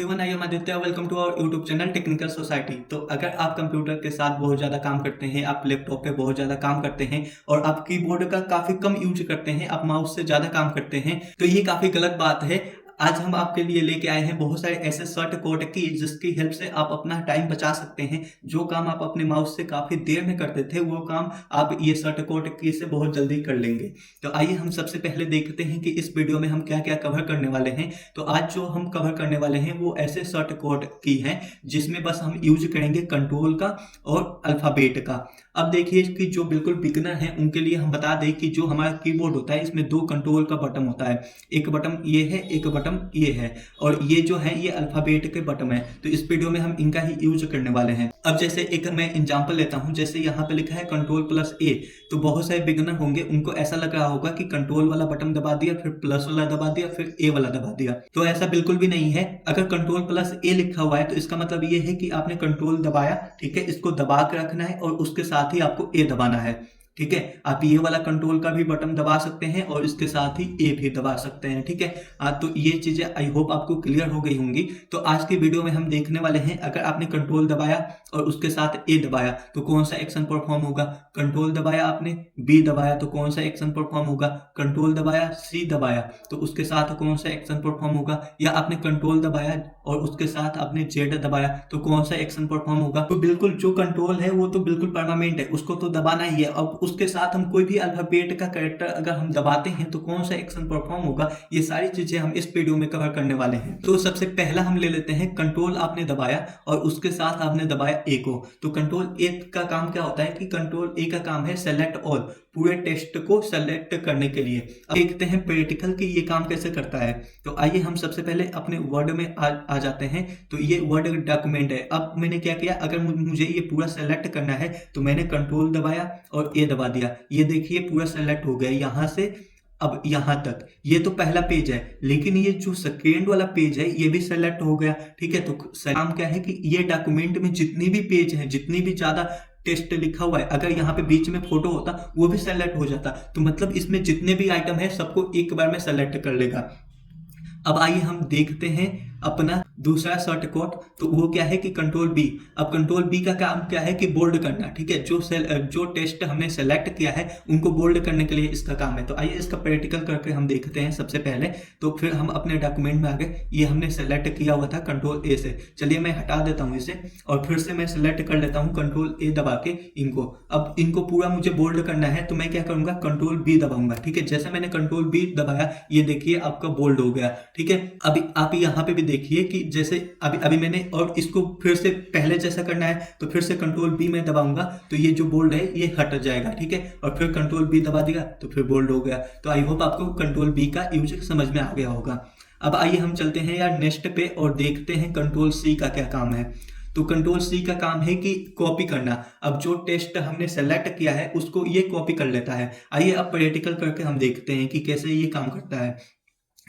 Everyone, I am Aditya. Welcome to our YouTube channel technical society. तो अगर आप computer के साथ बहुत ज़्यादा काम करते हैं, आप लैपटॉप पे बहुत ज़्यादा काम करते हैं और आप कीबोर्ड का काफ़ी कम यूज करते हैं, आप माउस से ज़्यादा काम करते हैं, तो ये काफ़ी गलत बात है। आज हम आपके लिए लेके आए हैं बहुत सारे ऐसे शॉर्ट कोड की जिसकी हेल्प से आप अपना टाइम बचा सकते हैं। जो काम आप अपने माउस से काफ़ी देर में करते थे, वो काम आप ये शॉर्ट कोड की से बहुत जल्दी कर लेंगे। तो आइए हम सबसे पहले देखते हैं कि इस वीडियो में हम क्या क्या कवर करने वाले हैं। तो आज जो हम कवर करने वाले हैं वो ऐसे शॉर्ट कोड की हैं जिसमें बस हम यूज करेंगे कंट्रोल का और अल्फ़ाबेट का। अब देखिए कि जो बिल्कुल बिगिनर हैं उनके लिए हम बता दें कि जो हमारा कीबोर्ड होता है इसमें दो कंट्रोल का बटन होता है। एक बटन ये है, एक बटन ये है, और ये जो है ये अल्फ़ाबेट के बटन है। तो इस वीडियो में हम इनका ही यूज करने वाले हैं। अब जैसे एक मैं एग्जांपल लेता हूं, जैसे यहाँ पे लिखा है कंट्रोल प्लस ए। तो बहुत सारे बिगिनर होंगे, उनको ऐसा लग रहा होगा कि कंट्रोल वाला बटन दबा दिया, फिर प्लस वाला दबा दिया, फिर ए वाला दबा दिया। तो ऐसा बिल्कुल भी नहीं है। अगर कंट्रोल प्लस ए लिखा हुआ है तो इसका मतलब ये है कि आपने कंट्रोल दबाया, ठीक है, इसको दबा के रखना है और उसके साथ ही आपको ए दबाना है। ठीक है, आप ये वाला कंट्रोल का भी बटन दबा सकते हैं और इसके साथ ही ए भी दबा सकते हैं। ठीक है, तो ये चीजें आई होप आपको क्लियर हो गई होंगी। तो आज की वीडियो में हम देखने वाले हैं, अगर आपने कंट्रोल दबाया और उसके साथ ए दबाया तो कौन सा एक्शन परफॉर्म होगा। कंट्रोल दबाया आपने, बी दबाया तो कौन सा एक्शन परफॉर्म होगा। कंट्रोल दबाया, सी दबाया तो उसके साथ कौन सा एक्शन परफॉर्म होगा। या आपने कंट्रोल दबाया और उसके साथ आपने जेड दबाया तो कौन सा एक्शन परफॉर्म होगा। तो बिल्कुल जो कंट्रोल है वो तो बिल्कुल परमानेंट है, उसको तो दबाना ही है। अब उसके साथ हम कोई भी अल्फाबेट का कैरेक्टर अगर हम दबाते हैं तो कौन सा एक्शन परफॉर्म होगा, ये सारी चीजें हम इस वीडियो में कवर करने वाले हैं। तो सबसे पहला हम ले लेते हैं, कंट्रोल आपने दबाया और उसके साथ आपने दबाया ए को। तो कंट्रोल ए का काम क्या होता है कि कंट्रोल ए का काम है सेलेक्ट ऑल, पूरे टेक्स्ट को सेलेक्ट करने के लिए। अब देखते हैं प्रैक्टिकल कि ये काम कैसे करता है। तो आइए हम सबसे पहले अपने वर्ड में आ जाते हैं। तो ये वर्ड डॉक्यूमेंट है। अब मैंने क्या किया, अगर मुझे ये पूरा सेलेक्ट करना है तो मैंने कंट्रोल दबाया और ए दबा दिया। ये देखिए पूरा सेलेक्ट हो गया यहाँ से अब यहाँ तक। ये तो पहला पेज है, लेकिन ये जो सेकेंड वाला पेज है ये भी सेलेक्ट हो गया। ठीक है, तो काम क्या है कि ये डॉक्यूमेंट में जितनी भी पेज है, जितनी भी ज्यादा टेस्ट लिखा हुआ है, अगर यहाँ पे बीच में फोटो होता वो भी सेलेक्ट हो जाता। तो मतलब इसमें जितने भी आइटम है सबको एक बार में सेलेक्ट कर लेगा। अब आइए हम देखते हैं अपना दूसरा शॉर्ट कोड। तो वो क्या है कि कंट्रोल बी। अब कंट्रोल बी का काम क्या है कि बोल्ड करना। ठीक है, जो टेस्ट हमने सेलेक्ट किया है उनको बोल्ड करने के लिए इसका काम है। तो आइए इसका प्रैक्टिकल करके हम देखते हैं सबसे पहले। तो फिर हम अपने डॉक्यूमेंट में आ गए, ये हमने सेलेक्ट किया हुआ था कंट्रोल ए से। चलिए मैं हटा देता हूँ इसे और फिर से मैं सेलेक्ट कर लेता हूँ कंट्रोल ए दबा के इनको। अब इनको पूरा मुझे बोल्ड करना है तो मैं क्या करूंगा, कंट्रोल बी दबाऊंगा। ठीक है, जैसे मैंने कंट्रोल बी दबाया ये देखिए आपका बोल्ड हो गया। ठीक है, अभी आप यहाँ पे भी देखिए कि जैसे अभी मैंने, और इसको फिर से पहले जैसा करना है तो फिर से कंट्रोल बी में दबाऊंगा तो ये जो बोल्ड है ये हट जाएगा। ठीक है, और फिर कंट्रोल बी दबा दिया तो फिर बोल्ड हो गया। तो आई होप आपको कंट्रोल बी का यूज समझ में आ गया होगा। अब आइए हम चलते हैं यार नेक्स्ट पे और देखते हैं कंट्रोल सी का क्या काम है। तो कंट्रोल सी का काम है कि कॉपी करना। अब जो टेस्ट हमने सेलेक्ट किया है उसको ये कॉपी कर लेता है। आइए अब प्रैक्टिकल करके हम देखते हैं कि कैसे ये काम करता है।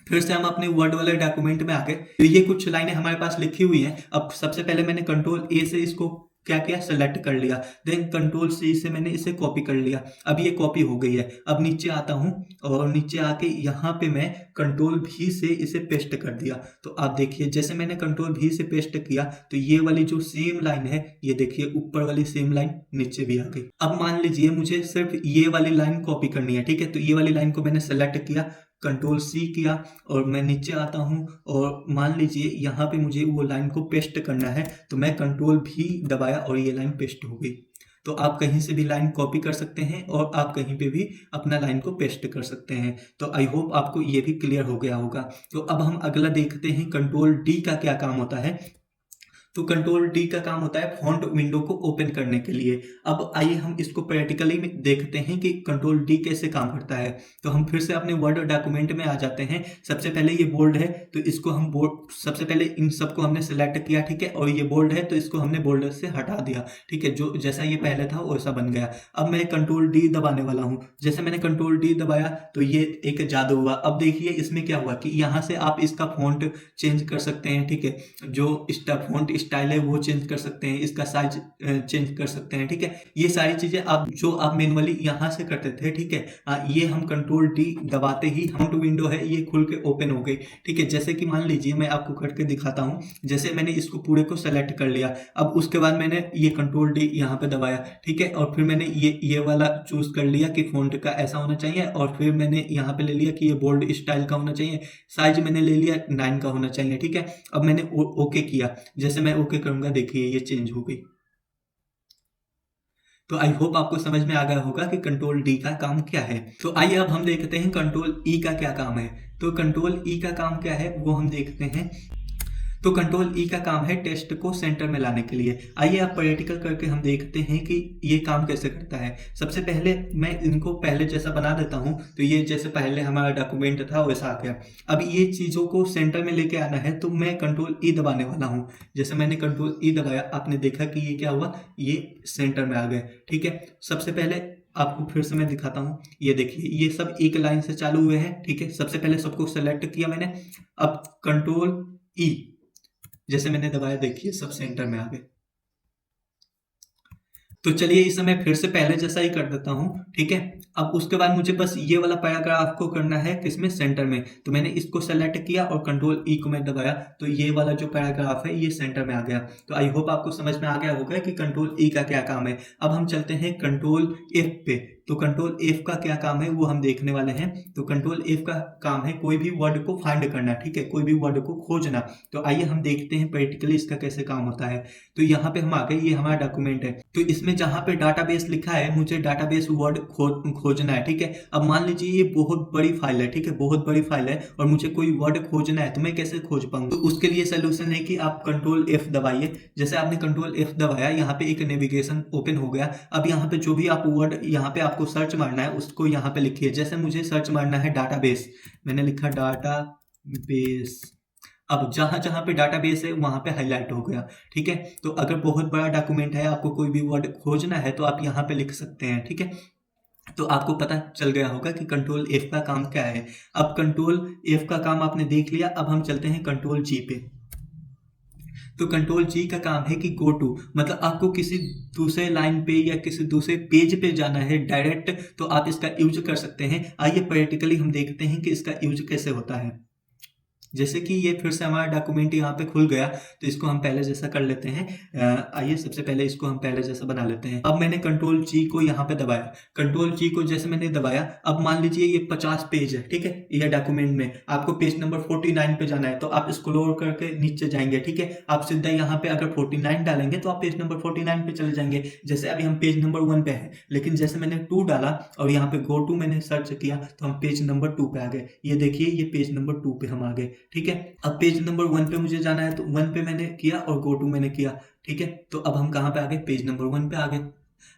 फिर से हम अपने वर्ड वाले डॉक्यूमेंट में आ गए। तो ये कुछ लाइनें हमारे पास लिखी हुई हैं। अब सबसे पहले मैंने कंट्रोल ए से इसको क्या किया, सेलेक्ट कर लिया। देन कंट्रोल सी से मैंने इसे कॉपी कर लिया। अब ये कॉपी हो गई है। अब नीचे आता हूं और नीचे आके यहाँ पे मैं कंट्रोल भी से इसे पेस्ट कर दिया। तो आप देखिए जैसे मैंने कंट्रोल भी से पेस्ट किया तो ये वाली जो सेम लाइन है ये देखिए ऊपर वाली सेम लाइन नीचे भी आ गई। अब मान लीजिए मुझे सिर्फ ये वाली लाइन कॉपी करनी है। ठीक है, तो ये वाली लाइन को मैंने सेलेक्ट किया, कंट्रोल सी किया और मैं नीचे आता हूं और मान लीजिए यहाँ पे मुझे वो लाइन को पेस्ट करना है तो मैं कंट्रोल भी दबाया और ये लाइन पेस्ट हो गई। तो आप कहीं से भी लाइन कॉपी कर सकते हैं और आप कहीं पे भी अपना लाइन को पेस्ट कर सकते हैं। तो आई होप आपको ये भी क्लियर हो गया होगा। तो अब हम अगला देखते हैं कंट्रोल डी का क्या काम होता है। तो कंट्रोल डी का काम होता है फॉन्ट विंडो को ओपन करने के लिए। अब आइए हम इसको प्रैक्टिकली में देखते हैं कि कंट्रोल डी कैसे काम करता है। तो हम फिर से अपने वर्ड डॉक्यूमेंट में आ जाते हैं। सबसे पहले ये बोल्ड है तो इसको हम बोल्ड, सबसे पहले इन सबको हमने सेलेक्ट किया। ठीक है, और ये बोल्ड है तो इसको हमने बोल्ड से हटा दिया। ठीक है, जो जैसा ये पहले था वैसा बन गया। अब मैं कंट्रोल डी दबाने वाला हूँ। जैसे मैंने कंट्रोल डी दबाया तो ये एक जादू हुआ। अब देखिए इसमें क्या हुआ कि यहाँ से आप इसका फॉन्ट चेंज कर सकते हैं। ठीक है, जो फॉन्ट स्टाइल है वो चेंज कर सकते हैं, इसका साइज चेंज कर सकते हैं, ठीक है। ये सारी चीज़ें आप जो आप मैनुअली यहाँ से करते थे, ठीक है, ये हम कंट्रोल डी दबाते ही हम टू विंडो है ये खुल के ओपन हो गई, ठीक है। जैसे कि मान लीजिए मैं आपको करके दिखाता हूँ, जैसे मैंने इसको पूरे को सेलेक्ट कर लिया, अब उसके बाद मैंने ये कंट्रोल डी यहाँ पे दबाया, ठीक है, और फिर मैंने ये वाला चूज कर लिया कि फ़ॉन्ट का ऐसा होना चाहिए, और फिर मैंने यहाँ पे ले लिया कि ये बोल्ड स्टाइल का होना चाहिए, साइज मैंने ले लिया 9 का होना चाहिए, ठीक है। अब मैंने ओके किया, जैसे मैं ओके करूंगा देखिए ये चेंज हो गई। तो आई होप आपको समझ में आ गया होगा कि कंट्रोल डी का काम क्या है। तो आइए अब हम देखते हैं कंट्रोल ई का क्या काम है। तो कंट्रोल ई का काम क्या है वो हम देखते हैं। तो कंट्रोल ई का काम है टेक्स्ट को सेंटर में लाने के लिए। आइए आप प्रैक्टिकल करके हम देखते हैं कि ये काम कैसे करता है। सबसे पहले मैं इनको पहले जैसा बना देता हूं, तो ये जैसे पहले हमारा डॉक्यूमेंट था वैसा आ गया। अब ये चीज़ों को सेंटर में लेके आना है, तो मैं कंट्रोल ई दबाने वाला हूं। जैसे मैंने कंट्रोल ई दबाया, आपने देखा कि ये क्या हुआ, ये सेंटर में आ गए, ठीक है। सबसे पहले आपको फिर से मैं दिखाता हूँ, ये देखिए ये सब एक लाइन से चालू हुए हैं, ठीक है। सबसे पहले सबको सेलेक्ट किया मैंने, अब कंट्रोल ई जैसे मैंने दबाया देखिए सब सेंटर में आ गए। तो चलिए इसे मैं फिर से पहले जैसा ही कर देता हूँ, ठीक है। अब उसके बाद मुझे बस ये वाला पैराग्राफ को करना है किसमें, सेंटर में। तो मैंने इसको सेलेक्ट किया और कंट्रोल ई को मैं दबाया, तो ये वाला जो पैराग्राफ है ये सेंटर में आ गया। तो आई होप आपको समझ में आ गया होगा कि कंट्रोल ई का क्या काम है। अब हम चलते हैं कंट्रोल एफ पे। तो कंट्रोल एफ का क्या काम है वो हम देखने वाले हैं। तो कंट्रोल एफ का काम है कोई भी वर्ड को फाइंड करना, ठीक है, कोई भी वर्ड को खोजना। तो आइए हम देखते हैं प्रैक्टिकली इसका कैसे काम होता है। तो यहाँ पे हम आ गए, ये हमारा डॉक्यूमेंट है। तो इसमें जहाँ पे डाटाबेस लिखा है मुझे डाटाबेस वर्ड खोजना है, ठीक है। अब मान लीजिए ये बहुत बड़ी फाइल है, ठीक है, बहुत बड़ी फाइल है और मुझे कोई वर्ड खोजना है, तो मैं कैसे खोज पाऊंगा। तो उसके लिए सोल्यूशन है कि आप कंट्रोल एफ दबाइए। जैसे आपने कंट्रोल एफ दबाया, यहाँ पे एक नेविगेशन ओपन हो गया। अब यहाँ पे जो भी आप वर्ड यहाँ पे आपको सर्च मारना है उसको यहाँ पे लिखिए। जैसे मुझे सर्च मारना है डाटाबेस, मैंने लिखा डाटाबेस। अब जहां जहां पे डाटाबेस है वहां पे हाईलाइट हो गया, ठीक है। तो अगर बहुत बड़ा डॉक्यूमेंट है, आपको कोई भी वर्ड खोजना है तो आप यहाँ पे लिख सकते हैं, ठीक है। तो आपको पता चल गया होगा कि कंट्रोल एफ का काम क्या है। अब कंट्रोल एफ का काम आपने देख लिया, अब हम चलते हैं कंट्रोल जी पे। तो कंट्रोल जी का काम है कि गो टू, मतलब आपको किसी दूसरे लाइन पे या किसी दूसरे पेज पे जाना है डायरेक्ट, तो आप इसका यूज कर सकते हैं। आइए प्रैक्टिकली हम देखते हैं कि इसका यूज कैसे होता है। जैसे कि ये फिर से हमारा डॉक्यूमेंट यहाँ पे खुल गया, तो इसको हम पहले जैसा कर लेते हैं। आइए सबसे पहले इसको हम पहले जैसा बना लेते हैं। अब मैंने कंट्रोल जी को यहाँ पे दबाया, कंट्रोल जी को जैसे मैंने दबाया, अब मान लीजिए ये 50 पेज है, ठीक है, ये डॉक्यूमेंट में आपको पेज नंबर 49 पे जाना है, तो आप स्क्रॉल करके नीचे जाएंगे, ठीक है। आप सीधा यहाँ पे अगर 49 डालेंगे तो आप पेज नंबर 49 पे चले जाएंगे। जैसे अभी हम पेज नंबर 1 पे हैं, लेकिन जैसे मैंने 2 डाला और यहाँ पे गो टू मैंने सर्च किया तो हम पेज नंबर 2 पे आ गए। ये देखिए ये पेज नंबर 2 पे हम आ गए, ठीक है। अब पेज नंबर 1 पे मुझे जाना है, तो 1 पे मैंने किया और गो टू मैंने किया, ठीक है। तो अब हम कहाँ पे आ गए, पेज नंबर 1 पे आ गए।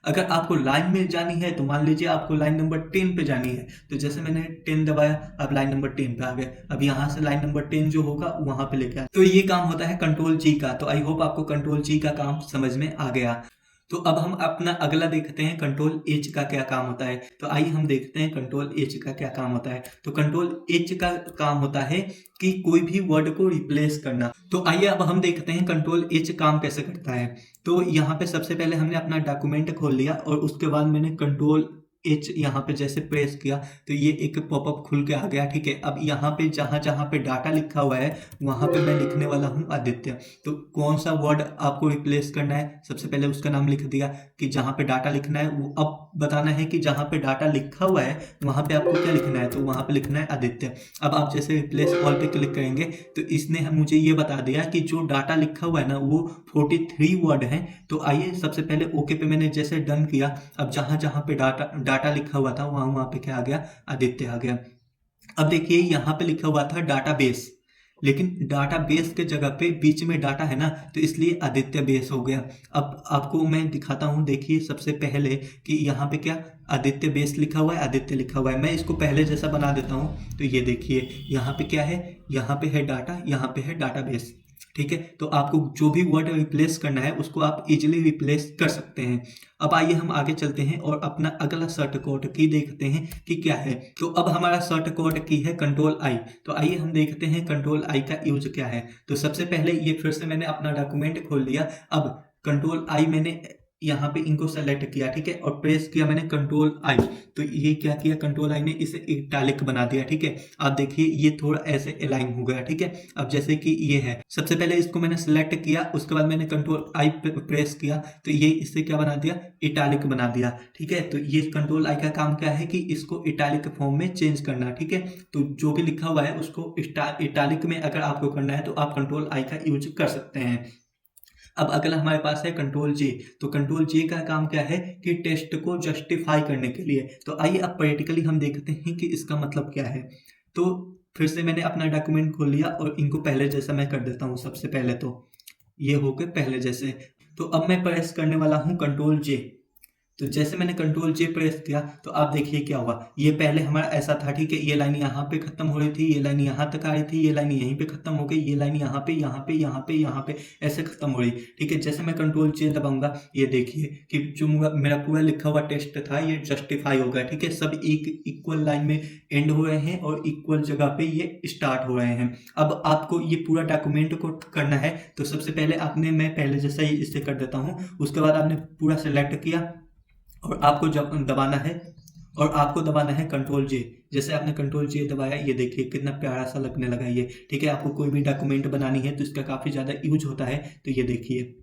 अगर आपको लाइन में जानी है तो मान लीजिए आपको लाइन नंबर 10 पे जानी है, तो जैसे मैंने 10 दबाया, अब लाइन नंबर 10 पे आ गए। अब यहाँ से लाइन नंबर 10 जो होगा वहां पे लेके आए। तो ये काम होता है कंट्रोल जी का। तो आई होप आपको कंट्रोल जी का काम समझ में आ गया। तो अब हम अपना अगला देखते हैं कंट्रोल एच का क्या काम होता है। तो आइए हम देखते हैं कंट्रोल एच का क्या काम होता है। तो कंट्रोल एच का काम होता है कि कोई भी वर्ड को रिप्लेस करना। तो आइए अब हम देखते हैं कंट्रोल एच काम कैसे करता है। तो यहाँ पे सबसे पहले हमने अपना डॉक्यूमेंट खोल लिया और उसके बाद मैंने कंट्रोल एच यहाँ पे जैसे प्रेस किया तो ये एक पॉपअप खुल के आ गया, ठीक है। अब यहाँ पे जहाँ जहाँ पे डाटा लिखा हुआ है वहाँ पे मैं लिखने वाला हूँ आदित्य। तो कौन सा वर्ड आपको रिप्लेस करना है, सबसे पहले उसका नाम लिख दिया कि जहाँ पे डाटा लिखना है वो अब बताना है कि जहाँ पे डाटा लिखा हुआ है वहाँ पे आपको क्या लिखना है, तो वहाँ पे लिखना है आदित्य। अब आप जैसे रिप्लेस ऑल पे क्लिक करेंगे तो इसने मुझे ये बता दिया कि जो डाटा लिखा हुआ है ना वो 43 वर्ड है। तो आइए सबसे पहले ओके पे मैंने जैसे डन किया, अब जहाँ जहाँ पे डाटा लिखा हुआ था वहाँ पे क्या आ गया, आदित्य आ गया। अब देखिए यहाँ पे लिखा हुआ था डाटाबेस, लेकिन डाटाबेस के जगह पे बीच में डाटा है ना, तो इसलिए आदित्य बेस हो गया। अब आपको मैं दिखाता हूँ, देखिए सबसे पहले कि यहाँ पे क्या आदित्य बेस लिखा हुआ है, आदित्य लिखा हुआ है। मैं इसको पहले जैसा बना देता हूँ। तो ये देखिए यहाँ पे क्या है, यहाँ पे है डाटा, यहाँ पे है डाटाबेस, ठीक है। तो आपको जो भी वर्ड रिप्लेस करना है उसको आप इजीली रिप्लेस कर सकते हैं। अब आइए हम आगे चलते हैं और अपना अगला शॉर्टकट की देखते हैं कि क्या है। तो अब हमारा शॉर्टकट की है कंट्रोल आई। तो आइए हम देखते हैं कंट्रोल आई का यूज क्या है। तो सबसे पहले ये फिर से मैंने अपना डॉक्यूमेंट खोल लिया। अब कंट्रोल आई मैंने यहाँ पे इनको सेलेक्ट किया, ठीक है, और प्रेस किया मैंने कंट्रोल आई। तो ये क्या किया, कंट्रोल आई ने इसे इटैलिक बना दिया, ठीक है। आप देखिए ये थोड़ा ऐसे अलाइन हो गया, ठीक है। अब जैसे कि ये है, सबसे पहले इसको मैंने सेलेक्ट किया, उसके बाद मैंने कंट्रोल आई प्रेस किया तो ये इससे क्या बना दिया, इटैलिक बना दिया, ठीक है। तो ये कंट्रोल आई का काम क्या है कि इसको इटैलिक फॉर्म में चेंज करना, ठीक है। तो जो भी लिखा हुआ है उसको इटैलिक में अगर आपको करना है तो आप कंट्रोल आई का यूज कर सकते हैं। अब अगला हमारे पास है कंट्रोल जे। तो कंट्रोल जे का काम क्या है कि टेस्ट को जस्टिफाई करने के लिए। तो आइए अब प्रैक्टिकली हम देखते हैं कि इसका मतलब क्या है। तो फिर से मैंने अपना डॉक्यूमेंट खोल लिया और इनको पहले जैसा मैं कर देता हूँ। सबसे पहले तो ये हो गए पहले जैसे। तो अब मैं प्रेस करने वाला हूँ कंट्रोल जे। तो जैसे मैंने कंट्रोल जे प्रेस किया तो आप देखिए क्या हुआ। ये पहले हमारा ऐसा था, ठीक है, ये लाइन यहाँ पे खत्म हो रही थी, ये लाइन यहाँ तक आ रही थी, ये लाइन यहीं पे खत्म हो गई, ये लाइन यहाँ पे यहाँ पे यहाँ पे यहाँ पे ऐसे खत्म हो रही, ठीक है। जैसे मैं कंट्रोल जे दबाऊंगा ये देखिए कि जो मेरा पूरा लिखा हुआ टेस्ट था ये जस्टिफाई हो गया, ठीक है। सब एक इक्वल लाइन में एंड हो रहे हैं और इक्वल जगह पे ये स्टार्ट हो रहे हैं। अब आपको ये पूरा डॉक्यूमेंट को करना है तो सबसे पहले आपने, मैं पहले जैसा ही इससे कर देता हूँ, उसके बाद आपने पूरा सेलेक्ट किया और आपको जब दबाना है, और आपको दबाना है कंट्रोल जे। जैसे आपने कंट्रोल जे दबाया ये देखिए कितना प्यारा सा लगने लगा ये, ठीक है। आपको कोई भी डॉक्यूमेंट बनानी है तो इसका काफ़ी ज़्यादा यूज होता है। तो ये देखिए,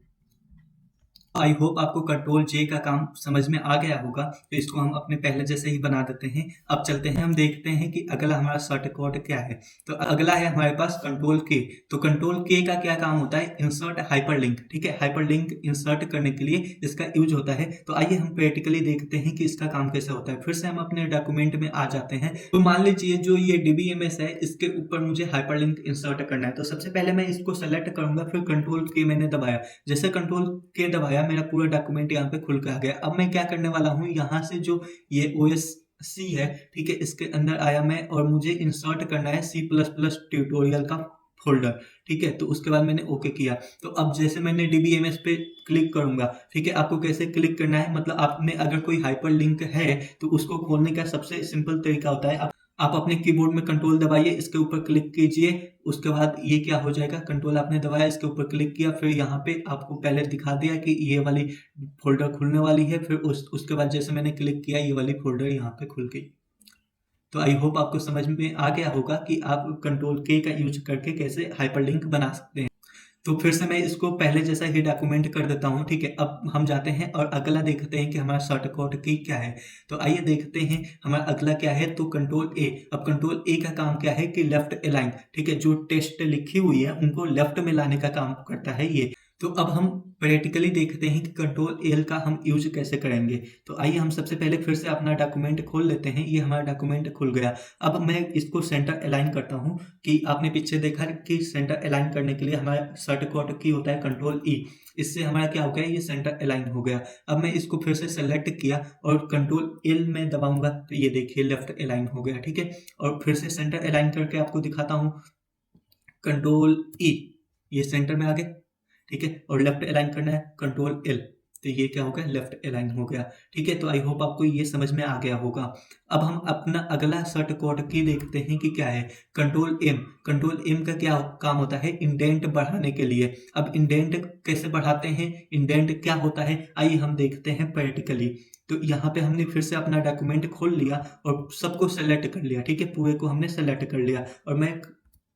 आई होप आपको कंट्रोल जे का काम समझ में आ गया होगा। तो इसको हम अपने पहले जैसे ही बना देते हैं। अब चलते हैं, हम देखते हैं कि अगला हमारा शॉर्टकट क्या है। तो अगला है हमारे पास कंट्रोल के। तो कंट्रोल के का क्या काम होता है, इंसर्ट हाइपरलिंक, ठीक है। हाइपरलिंक इंसर्ट करने के लिए इसका यूज होता है। तो आइए हम प्रैक्टिकली देखते हैं कि इसका काम कैसे होता है। फिर से हम अपने डॉक्यूमेंट में आ जाते हैं। तो मान लीजिए जो ये DBMS है इसके ऊपर मुझे हाइपरलिंक इंसर्ट करना है। तो सबसे पहले मैं इसको सेलेक्ट करूंगा, फिर कंट्रोल के मैंने दबाया। जैसे कंट्रोल के दबाया मेरा पूरा डॉक्यूमेंट यहाँ पे खुल के आ गया। अब मैं क्या करने वाला हूँ, यहाँ से जो ये OSC है, ठीक है, इसके अंदर आया मैं और मुझे इंसर्ट करना है C++ ट्यूटोरियल का फोल्डर, ठीक है। तो उसके बाद मैंने ओके किया। तो अब जैसे मैंने DBMS पे क्लिक करूंगा, ठीक है, आपको कैसे क्लिक करना है, मतलब आपने अगर कोई हाइपर लिंक है तो उसको खोलने का सबसे सिंपल तरीका होता है, आप अपने कीबोर्ड में कंट्रोल दबाइए, इसके ऊपर क्लिक कीजिए, उसके बाद ये क्या हो जाएगा, कंट्रोल आपने दबाया, इसके ऊपर क्लिक किया, फिर यहाँ पे आपको पहले दिखा दिया कि ये वाली फोल्डर खुलने वाली है, फिर उसके बाद जैसे मैंने क्लिक किया ये वाली फोल्डर यहाँ पे खुल गई। तो आई होप आपको समझ में आ गया होगा कि आप कंट्रोल के का यूज करके कैसे हाइपरलिंक बना सकते हैं। तो फिर से मैं इसको पहले जैसा ही डॉक्यूमेंट कर देता हूँ, ठीक है। अब हम जाते हैं और अगला देखते हैं कि हमारा शॉर्टकट की क्या है। तो आइए देखते हैं हमारा अगला क्या है। तो कंट्रोल ए। अब कंट्रोल ए का काम क्या है कि लेफ्ट अलाइन, ठीक है, जो टेस्ट लिखी हुई है उनको लेफ्ट में लाने का काम करता है ये। तो अब हम प्रैक्टिकली देखते हैं कि कंट्रोल एल का हम यूज कैसे करेंगे। तो आइए हम सबसे पहले फिर से अपना डॉक्यूमेंट खोल लेते हैं। ये हमारा डॉक्यूमेंट खुल गया। अब मैं इसको सेंटर अलाइन करता हूँ कि आपने पीछे देखा कि सेंटर अलाइन करने के लिए हमारा शॉर्टकट की होता है कंट्रोल ई। इससे हमारा क्या हो गया, ये सेंटर अलाइन हो गया। अब मैं इसको फिर से सेलेक्ट किया और कंट्रोल एल में दबाऊंगा तो ये देखिए लेफ्ट अलाइन हो गया, ठीक है। और फिर से सेंटर अलाइन करके आपको दिखाता हूँ, कंट्रोल ई, ये सेंटर में आ गए, ठीक है। और लेफ्ट अलाइन करना है कंट्रोल एल, तो ये क्या हो गया, लेफ्ट अलाइन हो गया, ठीक है। तो आई होप आपको ये समझ में आ गया होगा। अब हम अपना अगला शॉर्टकट की देखते हैं कि क्या है, कंट्रोल एम। कंट्रोल एम का क्या काम होता है, इंडेंट बढ़ाने के लिए। अब इंडेंट कैसे बढ़ाते हैं, इंडेंट क्या होता है, आइए हम देखते हैं प्रैक्टिकली। तो यहाँ पे हमने फिर से अपना डॉक्यूमेंट खोल लिया और सबको सेलेक्ट कर लिया, ठीक है, पूरे को हमने सेलेक्ट कर लिया। और मैं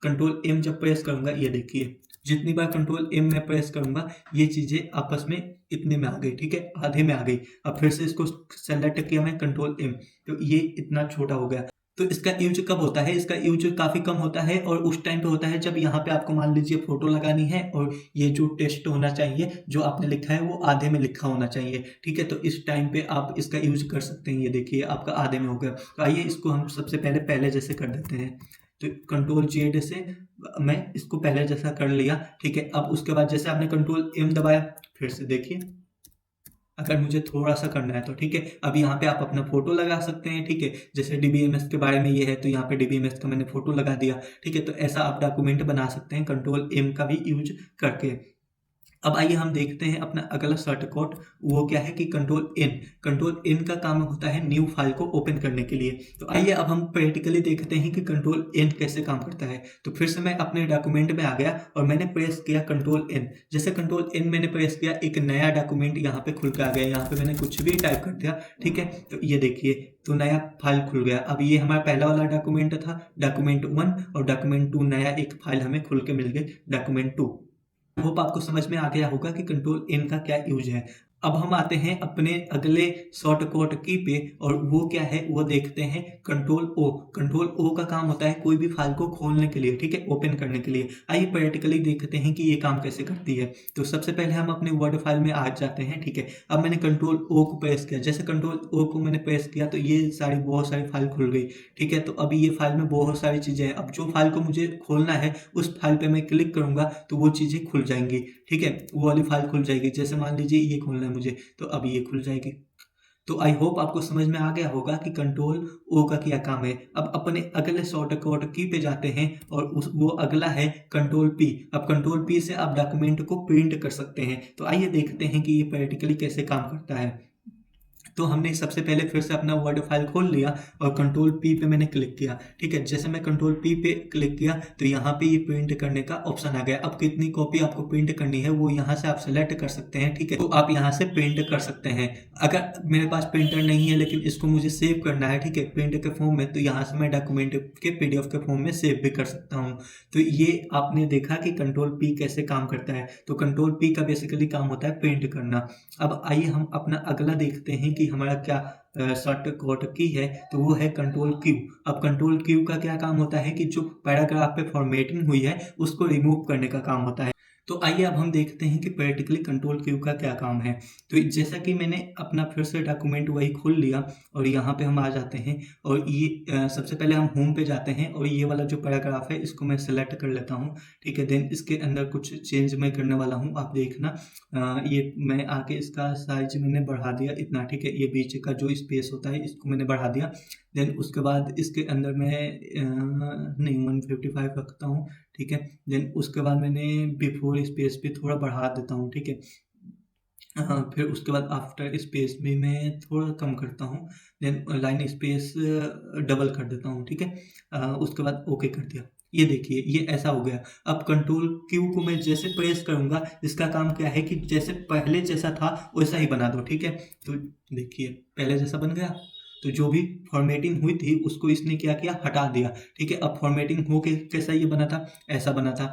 कंट्रोल एम जब प्रेस करूंगा ये देखिए जितनी बार कंट्रोल एम में प्रेस करूंगा ये चीजें आपस में इतने में आ गई, ठीक है, आधे में आ गई। अब फिर से इसको सेलेक्ट किया मैं कंट्रोल एम, तो ये इतना छोटा हो गया। तो इसका यूज कब होता है, इसका यूज काफी कम होता है और उस टाइम पे होता है जब यहाँ पे आपको मान लीजिए फोटो लगानी है और ये जो टेस्ट होना चाहिए जो आपने लिखा है वो आधे में लिखा होना चाहिए, ठीक है। तो इस टाइम पे आप इसका यूज कर सकते हैं। ये देखिए आपका आधे में हो गया। तो आइए इसको हम सबसे पहले जैसे कर देते हैं। तो कंट्रोल जेड से मैं इसको पहले जैसा कर लिया, ठीक है। अब उसके बाद जैसे आपने कंट्रोल एम दबाया फिर से देखिए अगर मुझे थोड़ा-सा करना है तो, ठीक है। अब यहाँ पे आप अपना फ़ोटो लगा सकते हैं, ठीक है। जैसे डीबीएमएस के बारे में ये है, तो यहाँ पे डीबीएमएस का मैंने फ़ोटो लगा दिया, ठीक है। तो ऐसा आप डॉक्यूमेंट बना सकते हैं कंट्रोल एम का भी यूज़ करके। अब आइए हम देखते हैं अपना अगला शॉर्टकट, वो क्या है कि कंट्रोल एन का काम होता है न्यू फाइल को ओपन करने के लिए। तो आइए अब हम प्रैक्टिकली देखते हैं कि कंट्रोल एन कैसे काम करता है। तो फिर से मैं अपने डॉक्यूमेंट में आ गया और मैंने प्रेस किया कंट्रोल एन। जैसे कंट्रोल एन मैंने प्रेस किया, एक नया डॉक्यूमेंट यहाँ पे खुल के आ गया। यहाँ पे मैंने कुछ भी टाइप कर दिया, ठीक है। तो ये देखिए, तो नया फाइल खुल गया। अब ये हमारा पहला वाला डॉक्यूमेंट था, डॉक्यूमेंट 1, और डॉक्यूमेंट 2 नया एक फाइल हमें खुल के मिल गई, डॉक्यूमेंट 2। होप आपको समझ में आ गया होगा कि कंट्रोल एन का क्या यूज है। अब हम आते हैं अपने अगले शॉर्टकट की पे, और वो क्या है वो देखते हैं कंट्रोल ओ। कंट्रोल ओ का काम होता है कोई भी फाइल को खोलने के लिए, ठीक है, ओपन करने के लिए। आइए प्रैक्टिकली देखते हैं कि ये काम कैसे करती है। तो सबसे पहले हम अपने वर्ड फाइल में आ जाते हैं, ठीक है। अब मैंने कंट्रोल ओ को प्रेस किया। जैसे कंट्रोल ओ को मैंने प्रेस किया तो ये बहुत सारी फाइल खुल गई, ठीक है। तो अभी ये फाइल में बहुत सारी चीज़ें हैं। अब जो फाइल को मुझे खोलना है उस फाइल पे मैं क्लिक करूंगा तो वो चीज़ें खुल जाएंगी, ठीक है। वो वाली फाइल खुल जाएगी। जैसे मान लीजिए ये खोलना है मुझे, तो अब ये खुल जाएगी। तो आई होप आपको समझ में आ गया होगा कि कंट्रोल ओ का क्या काम है। अब अपने अगले शॉर्टकट की पे जाते हैं, और वो अगला है कंट्रोल पी। अब कंट्रोल पी से आप डॉक्यूमेंट को प्रिंट कर सकते हैं। तो आइए देखते हैं कि ये प्रैक्टिकली कैसे काम करता है। तो हमने सबसे पहले फिर से अपना वर्ड फाइल खोल लिया और कंट्रोल पी पे मैंने क्लिक किया, ठीक है। जैसे मैं कंट्रोल पी पे क्लिक किया तो यहाँ पे ये प्रिंट करने का ऑप्शन आ गया। अब कितनी कॉपी आपको प्रिंट करनी है वो यहाँ से आप सेलेक्ट कर सकते हैं, ठीक है। तो आप यहाँ से प्रिंट कर सकते हैं। अगर मेरे पास प्रिंटर नहीं है लेकिन इसको मुझे सेव करना है, ठीक है, प्रिंट के फॉर्म में, तो यहाँ से मैं डॉक्यूमेंट के पीडीएफ के फॉर्म में सेव भी कर सकता हूँ। तो ये आपने देखा कि कंट्रोल पी कैसे काम करता है। तो कंट्रोल पी का बेसिकली काम होता है प्रिंट करना। अब आइए हम अपना अगला देखते हैं कि हमारा क्या शॉर्टकट की है। तो वो है कंट्रोल क्यू। अब कंट्रोल क्यू का क्या काम होता है कि जो पैराग्राफ पे फॉर्मेटिंग हुई है उसको रिमूव करने का काम होता है। तो आइए अब हम देखते हैं कि प्रैक्टिकली कंट्रोल क्यू का क्या काम है। तो जैसा कि मैंने अपना फिर से डॉक्यूमेंट वही खोल लिया और यहाँ पे हम आ जाते हैं, और ये सबसे पहले हम होम पे जाते हैं, और ये वाला जो पैराग्राफ है इसको मैं सेलेक्ट कर लेता हूँ, ठीक है। देन इसके अंदर कुछ चेंज मैं करने वाला हूँ, आप देखना। ये मैं आके इसका साइज मैंने बढ़ा दिया इतना, ठीक है। ये बीच का जो स्पेस होता है इसको मैंने बढ़ा दिया। देन उसके बाद इसके अंदर मैं नहीं 155 रखता हूँ, ठीक है। देन उसके बाद मैंने बिफोर स्पेस भी थोड़ा बढ़ा देता हूँ, ठीक है। हाँ, फिर उसके बाद आफ्टर स्पेस भी मैं थोड़ा कम करता हूँ। देन लाइन स्पेस डबल कर देता हूँ, ठीक है। उसके बाद ओके कर दिया। ये देखिए ये ऐसा हो गया। अब कंट्रोल क्यू को मैं जैसे प्रेस करूँगा, इसका काम क्या है कि जैसे पहले जैसा था वैसा ही बना दो, ठीक है। तो देखिए पहले जैसा बन गया। तो जो भी फॉर्मेटिंग हुई थी उसको इसने क्या किया, हटा दिया, ठीक है। अब फॉर्मेटिंग हो के कैसा ये बना था, ऐसा बना था।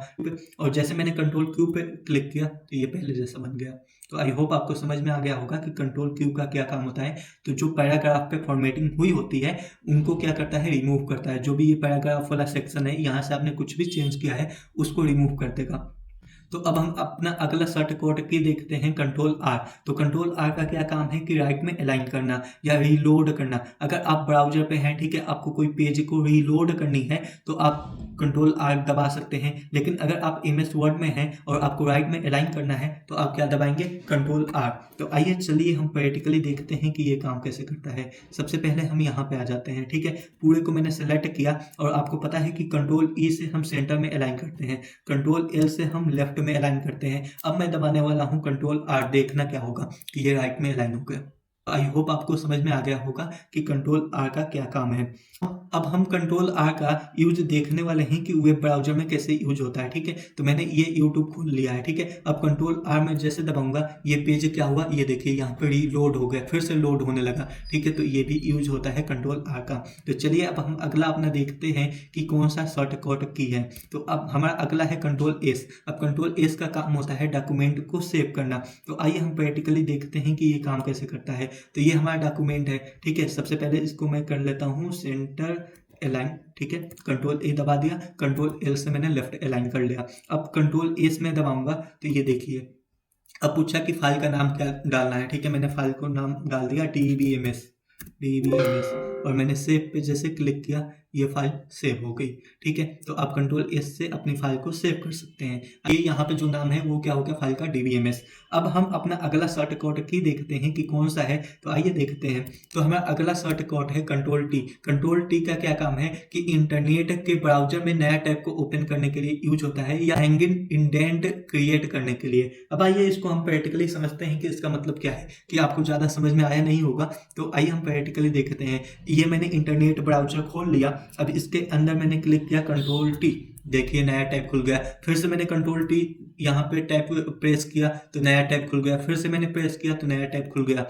और जैसे मैंने कंट्रोल क्यू पे क्लिक किया तो ये पहले जैसा बन गया। तो आई होप आपको समझ में आ गया होगा कि कंट्रोल क्यू का क्या काम होता है। तो जो पैराग्राफ पे फॉर्मेटिंग हुई होती है उनको क्या करता है, रिमूव करता है। जो भी ये पैराग्राफ वाला सेक्शन है यहाँ से आपने कुछ भी चेंज किया है उसको रिमूव कर देगा। तो अब हम अपना अगला शॉर्टकट की देखते हैं कंट्रोल आर। तो कंट्रोल आर का क्या काम है कि राइट में अलाइन करना या रीलोड करना। अगर आप ब्राउजर पे हैं, ठीक है, आपको कोई पेज को रीलोड करनी है तो आप कंट्रोल आर दबा सकते हैं। लेकिन अगर आप एमएस वर्ड में हैं और आपको राइट में अलाइन करना है तो आप क्या दबाएंगे, कंट्रोल आर। तो आइए चलिए हम प्रैक्टिकली देखते हैं कि ये काम कैसे करता है। सबसे पहले हम यहाँ पे आ जाते हैं, ठीक है। पूरे को मैंने सेलेक्ट किया और आपको पता है कि कंट्रोल ई से हम सेंटर में अलाइन करते हैं, कंट्रोल एल से हम लेफ्ट में अलाइन करते हैं। अब मैं दबाने वाला हूं कंट्रोल आर, देखना क्या होगा कि ये राइट में अलाइन हो गया। आई होप आपको समझ में आ गया होगा कि कंट्रोल आर का क्या काम है। अब हम कंट्रोल आर का यूज देखने वाले हैं कि वेब ब्राउजर में कैसे यूज होता है, ठीक है। तो मैंने ये यूट्यूब खोल लिया है, ठीक है। अब कंट्रोल आर में जैसे दबाऊंगा ये पेज क्या हुआ, ये देखिए यहाँ पे रीलोड हो गया, फिर से लोड होने लगा, ठीक है। तो ये भी यूज होता है कंट्रोल आर का। तो चलिए अब हम अगला अपना देखते हैं कि कौन सा शॉर्टकट की है। तो अब हमारा अगला है कंट्रोल एस। अब कंट्रोल एस का काम होता है डॉक्यूमेंट को सेव करना। तो आइए हम प्रैक्टिकली देखते हैं कि ये काम कैसे करता है। तो ये हमारा डॉक्यूमेंट है, ठीक है। सबसे पहले इसको मैं कर लेता हूँ सेंटर अलाइन, ठीक है। कंट्रोल ए दबा दिया, कंट्रोल एल से मैंने लेफ्ट अलाइन कर लिया। अब कंट्रोल एस में दबाऊंगा तो ये देखिए अब पूछा कि फाइल का नाम क्या डालना है, ठीक है। मैंने फाइल को नाम डाल दिया DBMS, और मैंने सेव पे जैसे क्लिक किया ये फाइल सेव हो गई। ठीक है, तो आप कंट्रोल एस से अपनी फाइल को सेव कर सकते हैं। ये यहाँ पे जो नाम है वो क्या हो गया, फाइल का DBMS। अब हम अपना अगला शॉर्टकट की देखते हैं कि कौन सा है, तो आइए देखते हैं। तो हमारा अगला शॉर्टकट है कंट्रोल टी। कंट्रोल टी का क्या काम है कि इंटरनेट के ब्राउजर में नया टैब को ओपन करने के लिए यूज होता है, या हैंगिंग इंडेंट क्रिएट करने के लिए। अब आइए इसको हम प्रैक्टिकली समझते हैं कि इसका मतलब क्या है, कि आपको ज़्यादा समझ में आया नहीं होगा। तो आइए हम प्रैक्टिकली देखते हैं। ये मैंने इंटरनेट ब्राउजर खोल लिया, अब इसके अंदर मैंने क्लिक किया कंट्रोल टी, देखिए नया टैब खुल गया। फिर से मैंने कंट्रोल टी यहाँ पे टैब प्रेस किया तो नया टैब खुल गया, फिर से मैंने प्रेस किया तो नया टैब खुल गया।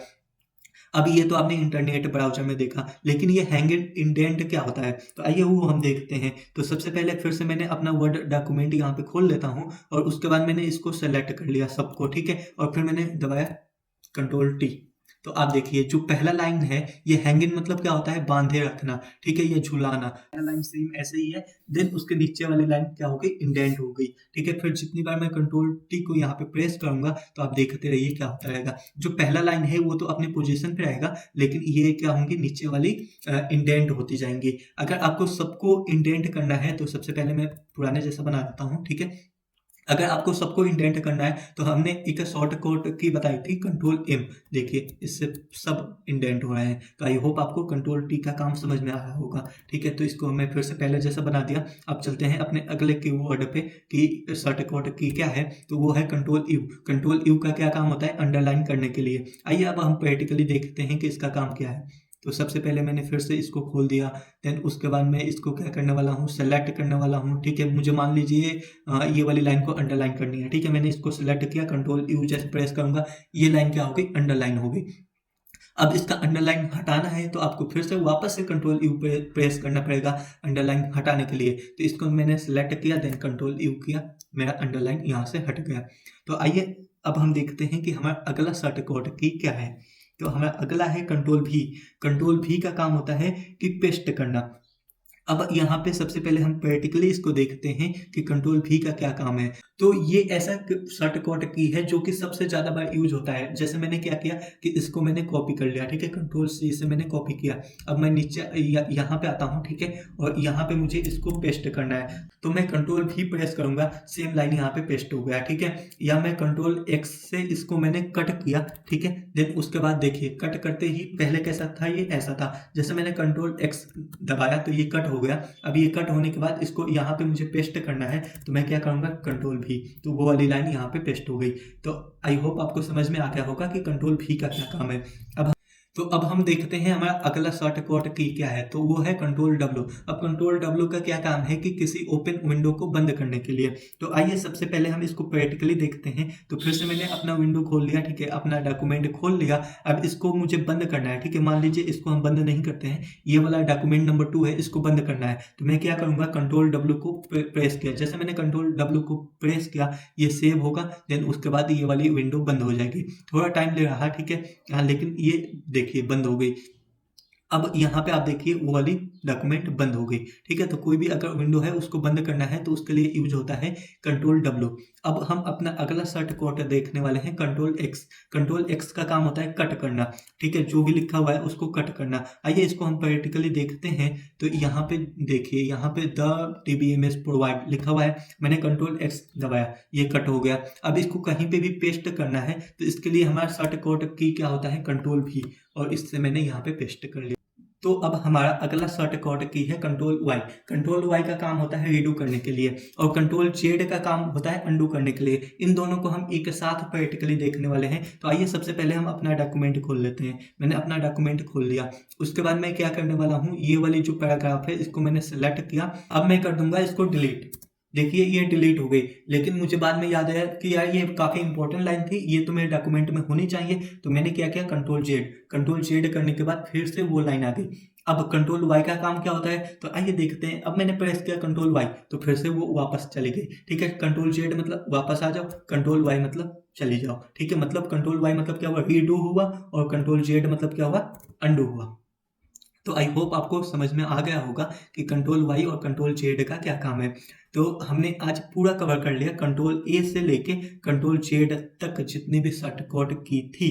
अब ये तो आपने इंटरनेट ब्राउजर में देखा, लेकिन ये हैंगिंग इंडेंट क्या होता है, तो आइए वो हम देखते हैं। तो सबसे पहले फिर से मैंने अपना वर्ड डॉक्यूमेंट यहाँ पे खोल लेता हूँ, और उसके बाद मैंने इसको सेलेक्ट कर लिया सबको। ठीक है, और फिर मैंने दबाया कंट्रोल टी। तो आप देखिए जो पहला लाइन है ये हैंगिंग मतलब क्या होता है, बांधे रखना। ठीक है, ये झुलाना। पहला लाइन सेम ऐसे ही है, देन उसके नीचे वाली लाइन क्या हो गई, इंडेंट हो गई। ठीक है, फिर जितनी बार मैं कंट्रोल टी को यहाँ पे प्रेस करूंगा तो आप देखते रहिए क्या होता रहेगा। जो पहला लाइन है वो तो अपनी पोजीशन पे रहेगा, लेकिन ये क्या होंगी, नीचे वाली इंडेंट होती जाएंगी। अगर आपको सबको इंडेंट करना है तो सबसे पहले मैं पुराने जैसा बना देता हूँ। ठीक है, अगर आपको सबको इंडेंट करना है तो हमने एक शॉर्टकट की बताई थी कंट्रोल एम, देखिए इससे सब इंडेंट हो रहे हैं। तो आई होप आपको कंट्रोल टी का काम समझ में आया होगा। ठीक है, तो इसको मैं फिर से पहले जैसा बना दिया। अब चलते हैं अपने अगले कीवर्ड पे कि शॉर्टकट की क्या है, तो वो है कंट्रोल यू। कंट्रोल यू का क्या काम होता है, अंडरलाइन करने के लिए। आइए अब हम प्रैक्टिकली देखते हैं कि इसका काम क्या है। तो सबसे पहले मैंने फिर से इसको खोल दिया, देन उसके बाद मैं इसको क्या करने वाला हूँ, सेलेक्ट करने वाला हूँ। ठीक है, मुझे मान लीजिए ये वाली लाइन को अंडरलाइन करनी है। ठीक है, मैंने इसको सेलेक्ट किया, कंट्रोल यू जैसे प्रेस करूंगा, ये लाइन क्या हो गई, अंडरलाइन हो गई। अब इसका अंडरलाइन हटाना है तो आपको फिर से वापस से कंट्रोल यू पे प्रेस करना पड़ेगा अंडरलाइन हटाने के लिए। तो इसको मैंने सेलेक्ट किया, देन कंट्रोल यू किया, मेरा अंडरलाइन यहाँ से हट गया। तो आइए अब हम देखते हैं कि हमारा अगला शॉर्टकट की क्या है। तो हमारा अगला है कंट्रोल भी। कंट्रोल भी का काम होता है कि पेस्ट करना। अब यहाँ पे सबसे पहले हम प्रैक्टिकली इसको देखते हैं कि कंट्रोल भी का क्या काम है। तो ये ऐसा शॉर्टकट की है जो कि सबसे ज़्यादा बार यूज होता है। जैसे मैंने क्या किया कि इसको मैंने कॉपी कर लिया। ठीक है, कंट्रोल सी से मैंने कॉपी किया। अब मैं नीचे यहाँ पे आता हूँ। ठीक है, और यहाँ पे मुझे इसको पेस्ट करना है, तो मैं कंट्रोल भी प्रेस करूंगा, सेम लाइन यहाँ पे पेस्ट हो गया। ठीक है, या मैं कंट्रोल एक्स से इसको मैंने कट किया। ठीक है, देन उसके बाद देखिए कट करते ही पहले कैसा था, ये ऐसा था। जैसे मैंने कंट्रोल एक्स दबाया तो ये कट हो गया। अब ये कट होने के बाद इसको यहाँ पे मुझे पेस्ट करना है, तो मैं क्या करूँगा, कंट्रोल भी, तो वो वाली लाइन यहाँ पे पेस्ट हो गई। तो आई होप आपको समझ में आ गया होगा कि कंट्रोल भी का क्या काम है। अब हम देखते हैं हमारा अगला शॉर्टकट की क्या है, तो वो है कंट्रोल डब्ल्यू। अब कंट्रोल डब्ल्यू का क्या काम है कि किसी ओपन विंडो को बंद करने के लिए। तो आइए सबसे पहले हम इसको प्रैक्टिकली देखते हैं। तो फिर से मैंने अपना विंडो खोल लिया। ठीक है, अपना डॉक्यूमेंट खोल लिया। अब इसको मुझे बंद करना है। ठीक है, मान लीजिए इसको हम बंद नहीं करते हैं, ये वाला डॉक्यूमेंट नंबर 2 है, इसको बंद करना है। तो मैं क्या करूंगा, कंट्रोल डब्ल्यू को प्रेस किया। जैसे मैंने कंट्रोल डब्ल्यू को प्रेस किया, ये सेव होगा, देन उसके बाद ये वाली विंडो बंद हो जाएगी। थोड़ा टाइम ले रहा, ठीक है, हाँ, लेकिन ये देखिए बंद हो गई। अब यहाँ पे आप देखिए वो वाली डॉक्यूमेंट बंद हो गई। ठीक है, तो कोई भी अगर विंडो है उसको बंद करना है तो उसके लिए यूज होता है कंट्रोल डब्ल्यू। अब हम अपना अगला शॉर्टकट देखने वाले हैं कंट्रोल एक्स। कंट्रोल एक्स का काम होता है कट करना। ठीक है, जो भी लिखा हुआ है उसको कट करना। आइए इसको हम प्रैक्टिकली देखते हैं। तो यहाँ पे देखिए, यहाँ पे द DBMS प्रोवाइड लिखा हुआ है, मैंने कंट्रोल एक्स दबाया, ये कट हो गया। अब इसको कहीं पे भी पेस्ट करना है तो इसके लिए हमारा शॉर्टकट की क्या होता है, कंट्रोल भी, और इससे मैंने यहाँ पे पेस्ट कर लिया। तो अब हमारा अगला शॉर्टकट की है कंट्रोल वाई। कंट्रोल वाई का काम होता है रीडू करने के लिए, और कंट्रोल जेड का काम होता है अंडू करने के लिए। इन दोनों को हम एक साथ प्रैक्टिकली देखने वाले हैं। तो आइए सबसे पहले हम अपना डॉक्यूमेंट खोल लेते हैं। मैंने अपना डॉक्यूमेंट खोल लिया। उसके बाद मैं क्या करने वाला हूँ, ये वाली जो पैराग्राफ है इसको मैंने सेलेक्ट किया। अब मैं कर दूंगा इसको डिलीट। देखिए ये डिलीट हो गई, लेकिन मुझे बाद में याद आया कि यार ये काफ़ी इंपॉर्टेंट लाइन थी, ये तो मेरे डॉक्यूमेंट में होनी चाहिए। तो मैंने क्या किया, कंट्रोल जेड। कंट्रोल जेड करने के बाद फिर से वो लाइन आ गई। अब कंट्रोल वाई का काम क्या होता है, तो आइए देखते हैं। अब मैंने प्रेस किया कंट्रोल वाई तो फिर से वो वापस चली गई। ठीक है, कंट्रोल जेड मतलब वापस आ जाओ, कंट्रोल वाई मतलब चली जाओ। ठीक है, मतलब कंट्रोल वाई मतलब क्या हुआ, रीडू हुआ, और कंट्रोल जेड मतलब क्या हुआ, अंडू हुआ। तो आई होप आपको समझ में आ गया होगा कि कंट्रोल वाई और कंट्रोल जेड का क्या काम है। तो हमने आज पूरा कवर कर लिया, कंट्रोल ए से लेके कंट्रोल जेड तक जितनी भी शॉर्टकट की थी।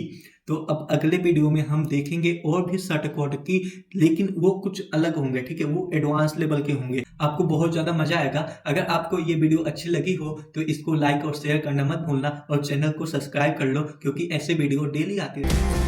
तो अब अगले वीडियो में हम देखेंगे और भी शॉर्टकट की, लेकिन वो कुछ अलग होंगे, ठीक है, वो एडवांस लेवल के होंगे। आपको बहुत ज़्यादा मजा आएगा। अगर आपको ये वीडियो अच्छी लगी हो तो इसको लाइक और शेयर करना मत भूलना और चैनल को सब्सक्राइब कर लो, क्योंकि ऐसे वीडियो डेली आते रहते हैं।